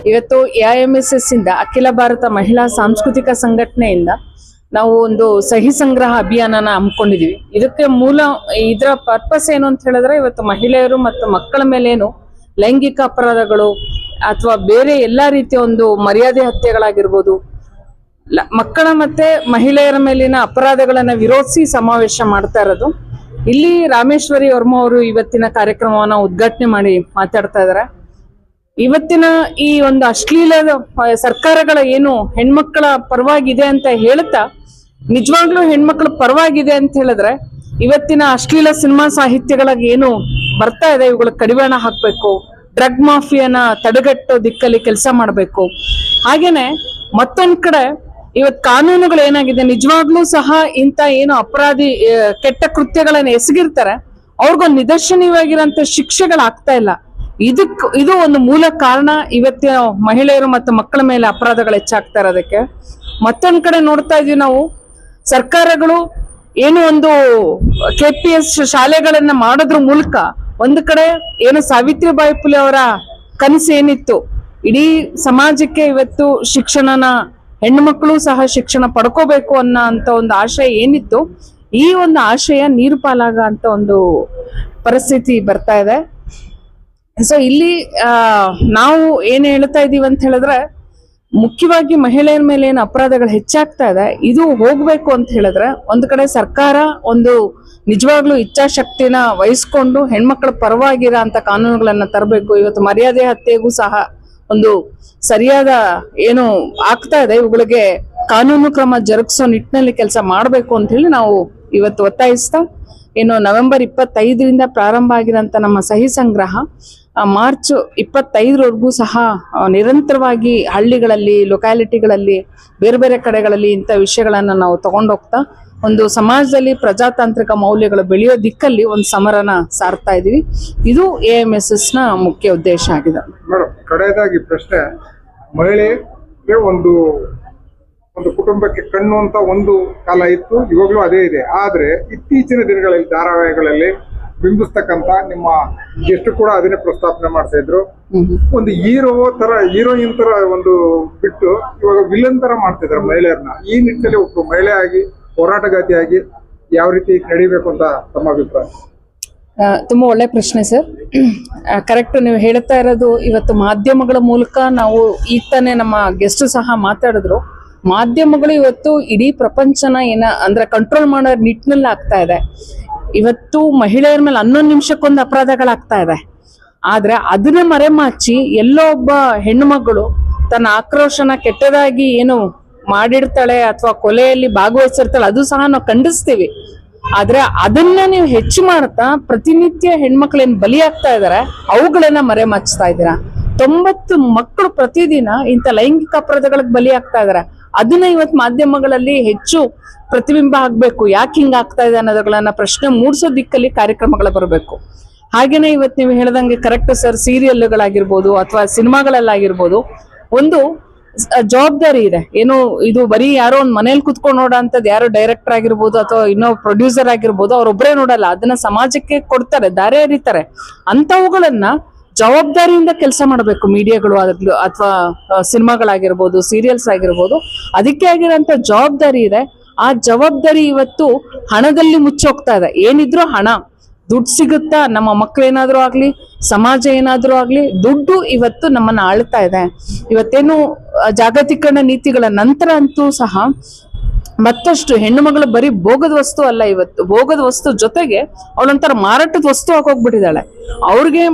ಇವತ್ತು AIMSS ಇಂದ ಅಖಿಲ ಭಾರತ ಮಹಿಳಾ ಸಾಂಸ್ಕೃತಿಕ ಸಂಘಟನೆಯಿಂದ ನಾವು ಒಂದು ಸಹಿ ಸಂಗ್ರಹ ಅಭಿಯಾನನ ಹಮ್ಮಿಕೊಂಡಿದೀವಿ. ಇದಕ್ಕೆ ಇದರ ಪರ್ಪಸ್ ಏನು ಅಂತ ಹೇಳಿದ್ರೆ, ಇವತ್ತು ಮಹಿಳೆಯರು ಮತ್ತು ಮಕ್ಕಳ ಮೇಲೇನು ಲೈಂಗಿಕ ಅಪರಾಧಗಳು ಅಥವಾ ಬೇರೆ ಎಲ್ಲಾ ರೀತಿಯ ಒಂದು ಮರ್ಯಾದೆ ಹತ್ಯೆಗಳಾಗಿರ್ಬೋದು, ಮಕ್ಕಳ ಮತ್ತೆ ಮಹಿಳೆಯರ ಮೇಲಿನ ಅಪರಾಧಗಳನ್ನ ವಿರೋಧಿಸಿ ಸಮಾವೇಶ ಮಾಡ್ತಾ ಇರೋದು. ಇಲ್ಲಿ ರಾಮೇಶ್ವರಿ ವರ್ಮಾ ಅವರು ಇವತ್ತಿನ ಕಾರ್ಯಕ್ರಮವನ್ನ ಉದ್ಘಾಟನೆ ಮಾಡಿ ಮಾತಾಡ್ತಾ ಇದ್ದಾರೆ. ಇವತ್ತಿನ ಈ ಒಂದು ಅಶ್ಲೀಲದ ಸರ್ಕಾರಗಳ ಏನು ಹೆಣ್ಮಕ್ಳ ಪರವಾಗಿದೆ ಅಂತ ಹೇಳ್ತಾ, ನಿಜವಾಗ್ಲೂ ಹೆಣ್ಮಕ್ಳ ಪರವಾಗಿದೆ ಅಂತ ಹೇಳಿದ್ರೆ ಇವತ್ತಿನ ಅಶ್ಲೀಲ ಸಿನಿಮಾ ಸಾಹಿತ್ಯಗಳಿಗೆ ಏನು ಬರ್ತಾ ಇದೆ ಇವುಗಳ ಕಡಿವಾಣ ಹಾಕ್ಬೇಕು, ಡ್ರಗ್ ಮಾಫಿಯಾನ ತಡೆಗಟ್ಟೋ ದಿಕ್ಕಲ್ಲಿ ಕೆಲಸ ಮಾಡಬೇಕು. ಹಾಗೇನೆ ಮತ್ತೊಂದ್ ಕಡೆ ಇವತ್ ಕಾನೂನುಗಳು ಏನಾಗಿದೆ, ನಿಜವಾಗ್ಲೂ ಸಹ ಇಂತ ಏನು ಅಪರಾಧಿ ಕೆಟ್ಟ ಕೃತ್ಯಗಳನ್ನ ಎಸಗಿರ್ತಾರೆ ಅವ್ರಿಗೊಂದು ನಿದರ್ಶನವಾಗಿರೋಂಥ ಶಿಕ್ಷೆಗಳಾಗ್ತಾ ಇಲ್ಲ. ಇದು ಒಂದು ಮೂಲ ಕಾರಣ ಇವತ್ತಿನ ಮಹಿಳೆಯರು ಮತ್ತು ಮಕ್ಕಳ ಮೇಲೆ ಅಪರಾಧಗಳು ಹೆಚ್ಚಾಗ್ತಾ ಇರೋದಕ್ಕೆ. ಮತ್ತೊಂದ್ ಕಡೆ ನೋಡ್ತಾ ಇದೀವಿ ನಾವು, ಸರ್ಕಾರಗಳು ಏನು ಒಂದು KPS ಶಾಲೆಗಳನ್ನ ಮಾಡೋದ್ರ ಮೂಲಕ ಒಂದು ಕಡೆ ಏನು ಸಾವಿತ್ರಿಬಾಯಿ ಫುಲೆ ಅವರ ಕನಸು ಏನಿತ್ತು, ಇಡೀ ಸಮಾಜಕ್ಕೆ ಇವತ್ತು ಶಿಕ್ಷಣನ ಹೆಣ್ಣು ಮಕ್ಕಳು ಸಹ ಶಿಕ್ಷಣ ಪಡ್ಕೋಬೇಕು ಅಂತ ಒಂದು ಆಶಯ ಏನಿತ್ತು, ಈ ಒಂದು ಆಶಯ ನೀರು ಪಾಲಾಗ ಅಂತ ಒಂದು ಪರಿಸ್ಥಿತಿ ಬರ್ತಾ ಇದೆ. ಸೊ ಇಲ್ಲಿ ನಾವು ಏನ್ ಹೇಳ್ತಾ ಇದೀವಿ ಅಂತ ಹೇಳಿದ್ರೆ, ಮುಖ್ಯವಾಗಿ ಮಹಿಳೆಯರ ಮೇಲೆ ಏನು ಅಪರಾಧಗಳು ಹೆಚ್ಚಾಗ್ತಾ ಇದೆ ಇದು ಹೋಗ್ಬೇಕು ಅಂತ ಹೇಳಿದ್ರೆ, ಒಂದು ಕಡೆ ಸರ್ಕಾರ ಒಂದು ನಿಜವಾಗ್ಲೂ ಇಚ್ಛಾಶಕ್ತಿನ ವಹಿಸ್ಕೊಂಡು ಹೆಣ್ಮಕ್ಳ ಪರವಾಗಿರೋ ಅಂತ ಕಾನೂನುಗಳನ್ನ ತರಬೇಕು. ಇವತ್ತು ಮರ್ಯಾದೆ ಹತ್ಯೆಗೂ ಸಹ ಒಂದು ಸರಿಯಾದ ಏನು ಆಗ್ತಾ ಇದೆ, ಇವುಗಳಿಗೆ ಕಾನೂನು ಕ್ರಮ ಜರುಗಿಸೋ ನಿಟ್ಟಿನಲ್ಲಿ ಕೆಲಸ ಮಾಡಬೇಕು ಅಂತ ಹೇಳಿ ನಾವು ಇವತ್ತು ಒತ್ತಾಯಿಸ್ತಾ, ಏನು ನವೆಂಬರ್ 25ರಿಂದ ಪ್ರಾರಂಭ ಆಗಿರೋಂಥ ನಮ್ಮ ಸಹಿ ಸಂಗ್ರಹ ಮಾರ್ಚ್ 25ರವರೆಗೂ ಸಹ ನಿರಂತರವಾಗಿ ಹಳ್ಳಿಗಳಲ್ಲಿ, ಲೊಕ್ಯಾಲಿಟಿಗಳಲ್ಲಿ, ಬೇರೆ ಬೇರೆ ಕಡೆಗಳಲ್ಲಿ ಇಂಥ ವಿಷಯಗಳನ್ನ ನಾವು ತಗೊಂಡೋಗ್ತಾ ಒಂದು ಸಮಾಜದಲ್ಲಿ ಪ್ರಜಾತಾಂತ್ರಿಕ ಮೌಲ್ಯಗಳು ಬೆಳೆಯೋ ದಿಕ್ಕಲ್ಲಿ ಒಂದು ಸಮರನ ಸಾರ್ತಾ ಇದೀವಿ. ಇದು AIMSS ನ ಮುಖ್ಯ ಉದ್ದೇಶ ಆಗಿದೆ. ಮೇಡಮ್, ಕಡೆಯದಾಗಿ ಪ್ರಶ್ನೆ, ಮಹಿಳೆಗೆ ಒಂದು ಕುಟುಂಬಕ್ಕೆ ಕಣ್ಣು ಅಂತ ಒಂದು ಕಾಲ ಇತ್ತು, ಇವಾಗ್ಲೂ ಅದೇ ಇದೆ. ಆದ್ರೆ ಇತ್ತೀಚಿನ ದಿನಗಳಲ್ಲಿ ಧಾರಾವಾಹಿಗಳಲ್ಲಿ ಬಿಂಬಿಸ್ತಕ್ಕಂತ ನಿಮ್ಮ ಗೆಸ್ಟ್ ಕೂಡ ಅದನ್ನೇ ಪ್ರಸ್ತಾಪನೆ ಮಾಡ್ತಾ ಇದ್ರು. ಒಂದು ಹೀರೋಯಿನ್ ತರ ಒಂದು ಬಿಟ್ಟು ಇವಾಗ ವಿಲನ್ ತರ ಮಾಡ್ತಿದ್ದಾರೆ ಮಹಿಳೆಯರನ್ನ. ಈ ನಿಟ್ಟಿನಲ್ಲಿ ಒಬ್ಬರು ಮಹಿಳೆಯಾಗಿ ಹೋರಾಟಗಾತಿಯಾಗಿ ಯಾವ ರೀತಿ ನಡಿಬೇಕು ಅಂತ ತಮ್ಮ ಅಭಿಪ್ರಾಯ? ತುಂಬಾ ಒಳ್ಳೆ ಪ್ರಶ್ನೆ ಸರ್. ಕರೆಕ್ಟ್, ನೀವು ಹೇಳ್ತಾ ಇರೋದು. ಇವತ್ತು ಮಾಧ್ಯಮಗಳ ಮೂಲಕ ನಾವು ಈಗ ತಾನೇ ನಮ್ಮ ಗೆಸ್ಟ್ ಸಹ ಮಾತಾಡಿದ್ರು, ಮಾಧ್ಯಮಗಳು ಇವತ್ತು ಇಡೀ ಪ್ರಪಂಚನ ಅಂದ್ರೆ ಕಂಟ್ರೋಲ್ ಮಾಡೋ ನಿಟ್ಟಿನಲ್ಲಿ ಆಗ್ತಾ ಇದೆ. ಇವತ್ತು ಮಹಿಳೆಯರ ಮೇಲೆ 11 ನಿಮಿಷಕ್ಕೊಂದು ಅಪರಾಧಗಳಾಗ್ತಾ ಇದೆ. ಆದ್ರೆ ಅದನ್ನ ಮರೆಮಾಚಿ ಎಲ್ಲೋ ಒಬ್ಬ ಹೆಣ್ಣು ಮಗಳು ತನ್ನ ಆಕ್ರೋಶನ ಕೆಟ್ಟದಾಗಿ ಏನು ಮಾಡಿರ್ತಾಳೆ ಅಥವಾ ಕೊಲೆಯಲ್ಲಿ ಭಾಗವಹಿಸಿರ್ತಾಳೆ, ಅದು ಸಹ ನಾವು ಖಂಡಿಸ್ತೀವಿ. ಆದ್ರೆ ಅದನ್ನ ನೀವು ಹೆಚ್ಚು ಮಾಡ್ತಾ ಪ್ರತಿನಿತ್ಯ ಹೆಣ್ಮಕ್ಳೇನ್ ಬಲಿಯಾಗ್ತಾ ಇದಾರೆ ಅವುಗಳನ್ನ ಮರೆಮಾಚ್ತಾ ಇದ್ದೀರಾ. 90 ಮಕ್ಕಳು ಪ್ರತಿದಿನ ಇಂಥ ಲೈಂಗಿಕ ಅಪರಾಧಗಳಿಗೆ ಬಲಿಯಾಗ್ತಾ ಇದಾರೆ. ಅದನ್ನ ಇವತ್ತು ಮಾಧ್ಯಮಗಳಲ್ಲಿ ಹೆಚ್ಚು ಪ್ರತಿಬಿಂಬ ಆಗ್ಬೇಕು, ಯಾಕೆ ಹಿಂಗ ಆಗ್ತಾ ಇದೆ ಅನ್ನೋದುಗಳನ್ನ ಪ್ರಶ್ನೆ ಮೂಡಿಸೋ ದಿಕ್ಕಲ್ಲಿ ಕಾರ್ಯಕ್ರಮಗಳು ಬರಬೇಕು. ಹಾಗೇನೆ ಇವತ್ತು ನೀವು ಹೇಳ್ದಂಗೆ ಕರೆಕ್ಟ್ ಸರ್, ಸೀರಿಯಲ್ಗಳಾಗಿರ್ಬೋದು ಅಥವಾ ಸಿನಿಮಾಗಳಲ್ಲಾಗಿರ್ಬೋದು ಒಂದು ಜವಾಬ್ದಾರಿ ಇದೆ. ಏನು ಇದು ಬರೀ ಯಾರೋ ಒಂದ್ ಮನೇಲಿ ಕುತ್ಕೊಂಡು ನೋಡೋ ಅಂತದ್, ಯಾರೋ ಡೈರೆಕ್ಟರ್ ಆಗಿರ್ಬೋದು ಅಥವಾ ಇನ್ನೋ ಪ್ರೊಡ್ಯೂಸರ್ ಆಗಿರ್ಬೋದು, ಅವ್ರೊಬ್ಬರೇ ನೋಡಲ್ಲ, ಅದನ್ನ ಸಮಾಜಕ್ಕೆ ಕೊಡ್ತಾರೆ, ದಾರಿ ಎರಿತಾರೆ. ಅಂತವುಗಳನ್ನ ಜವಾಬ್ದಾರಿಯಿಂದ ಕೆಲಸ ಮಾಡಬೇಕು ಮೀಡಿಯಾಗಳು ಅಥವಾ ಸಿನಿಮಾಗಳಾಗಿರ್ಬೋದು, ಸೀರಿಯಲ್ಸ್ ಆಗಿರ್ಬೋದು. ಅದಕ್ಕೆ ಆಗಿರೋಂಥ ಜವಾಬ್ದಾರಿ ಇದೆ. ಆ ಜವಾಬ್ದಾರಿ ಇವತ್ತು ಹಣದಲ್ಲಿ ಮುಚ್ಚೋಗ್ತಾ ಇದೆ. ಏನಿದ್ರು ಹಣ, ದುಡ್ಡು ಸಿಗುತ್ತಾ, ನಮ್ಮ ಮಕ್ಕಳೇನಾದ್ರೂ ಆಗ್ಲಿ, ಸಮಾಜ ಏನಾದ್ರೂ ಆಗ್ಲಿ, ದುಡ್ಡು ಇವತ್ತು ನಮ್ಮನ್ನ ಆಳ್ತಾ ಇದೆ. ಇವತ್ತೇನು ಜಾಗತೀಕರಣ ನೀತಿಗಳ ನಂತರ ಅಂತೂ ಸಹ ಮತ್ತಷ್ಟು ಹೆಣ್ಣು ಮಗಳು ಬರೀ ಭೋಗದ ವಸ್ತು ಅಲ್ಲ, ಇವತ್ತು ಭೋಗದ ವಸ್ತು ಜೊತೆಗೆ ಅವಳೊಂಥರ ಮಾರಾಟದ ವಸ್ತು ಆಗೋಗ್ಬಿಟ್ಟಿದ್ದಾಳೆ. ಅವ್ರಿಗೆ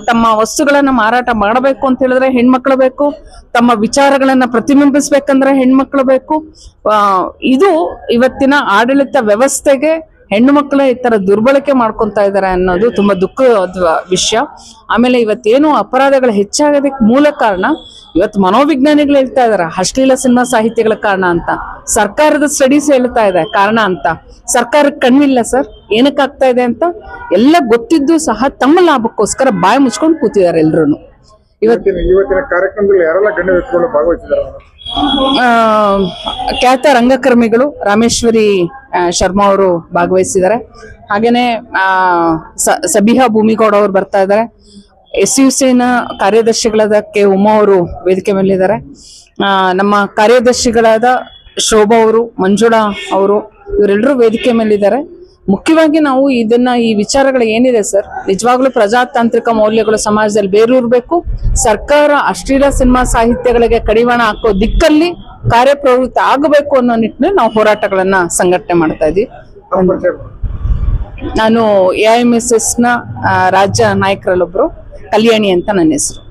ತಮ್ಮ ವಸ್ತುಗಳನ್ನ ಮಾರಾಟ ಮಾಡಬೇಕು ಅಂತ ಹೇಳಿದ್ರೆ ಹೆಣ್ಮಕ್ಳು ಬೇಕು, ತಮ್ಮ ವಿಚಾರಗಳನ್ನ ಪ್ರತಿಬಿಂಬಿಸ್ಬೇಕಂದ್ರೆ ಹೆಣ್ಮಕ್ಳು ಬೇಕು. ಇದು ಇವತ್ತಿನ ಆಡಳಿತ ವ್ಯವಸ್ಥೆಗೆ ಹೆಣ್ಣು ಮಕ್ಕಳ ಈ ತರ ದುರ್ಬಳಕೆ ಮಾಡ್ಕೊಂತ ಇದಾರೆ ಅನ್ನೋದು ತುಂಬಾ ದುಃಖದ ವಿಷಯ. ಆಮೇಲೆ ಇವತ್ತೇನು ಅಪರಾಧಗಳು ಹೆಚ್ಚಾಗೋದಕ್ಕೆ ಮೂಲ ಕಾರಣ ಇವತ್ತು ಮನೋವಿಜ್ಞಾನಿಗಳು ಹೇಳ್ತಾ ಇದಾರೆ ಅಶ್ಲೀಲ ಸಿನಿಮಾ ಸಾಹಿತ್ಯಗಳ ಕಾರಣ ಅಂತ, ಸರ್ಕಾರದ ಸ್ಟಡೀಸ್ ಹೇಳ್ತಾ ಇದೆ ಕಾರಣ ಅಂತ. ಸರ್ಕಾರಕ್ಕೆ ಕಣ್ಣಿಲ್ಲ ಸರ್ ಏನಕ್ಕೆ ಆಗ್ತಾ ಇದೆ ಅಂತ, ಎಲ್ಲ ಗೊತ್ತಿದ್ದು ಸಹ ತಮ್ಮ ಲಾಭಕ್ಕೋಸ್ಕರ ಬಾಯಿ ಮುಚ್ಕೊಂಡು ಕೂತಿದ್ದಾರೆ ಎಲ್ರು. ಇವತ್ತಿನ ಕಾರ್ಯಕ್ರಮದಲ್ಲಿ ಯಾರೆಲ್ಲ ಗಣ್ಯ ವ್ಯಕ್ತಿಗಳು ಭಾಗವಹಿಸಿದ್ದಾರೆ? ಖ್ಯಾತ ರಂಗಕರ್ಮಿಗಳು ರಾಮೇಶ್ವರಿ ಶರ್ಮಾ ಅವರು ಭಾಗವಹಿಸಿದ್ದಾರೆ. ಹಾಗೇನೆ ಸಬಿಹಾ ಭೂಮಿಗೌಡ ಅವರು ಬರ್ತಾ ಇದ್ದಾರೆ. SUCನ ಕಾರ್ಯದರ್ಶಿಗಳಾದ ಕೆ ಉಮಾ ಅವರು ವೇದಿಕೆ ಮೇಲಿದ್ದಾರೆ. ನಮ್ಮ ಕಾರ್ಯದರ್ಶಿಗಳಾದ ಶೋಭಾ ಅವರು, ಮಂಜುಳಾ ಅವರು, ಇವರೆಲ್ಲರೂ ವೇದಿಕೆ ಮೇಲಿದ್ದಾರೆ. ಮುಖ್ಯವಾಗಿ ನಾವು ಈ ವಿಚಾರಗಳು ಏನಿದೆ ಸರ್, ನಿಜವಾಗ್ಲೂ ಪ್ರಜಾತಾಂತ್ರಿಕ ಮೌಲ್ಯಗಳು ಸಮಾಜದಲ್ಲಿ ಬೇರೂರ್ಬೇಕು. ಸರ್ಕಾರ ಅಶ್ಲೀಲ ಸಿನಿಮಾ ಸಾಹಿತ್ಯಗಳಿಗೆ ಕಡಿವಾಣ ಹಾಕೋ ದಿಕ್ಕಲ್ಲಿ ಕಾರ್ಯಪ್ರವೃತ್ತ ಆಗಬೇಕು ಅನ್ನೋ ನಿಟ್ಟಿನಲ್ಲಿ ನಾವು ಹೋರಾಟಗಳನ್ನ ಸಂಘಟನೆ ಮಾಡ್ತಾ ಇದ್ದೀವಿ. ನಾನು AIMSS ನ ರಾಜ್ಯ ನಾಯಕರಲ್ಲೊಬ್ರು, ಕಲ್ಯಾಣಿ ಅಂತ ನನ್ನ ಹೆಸರು.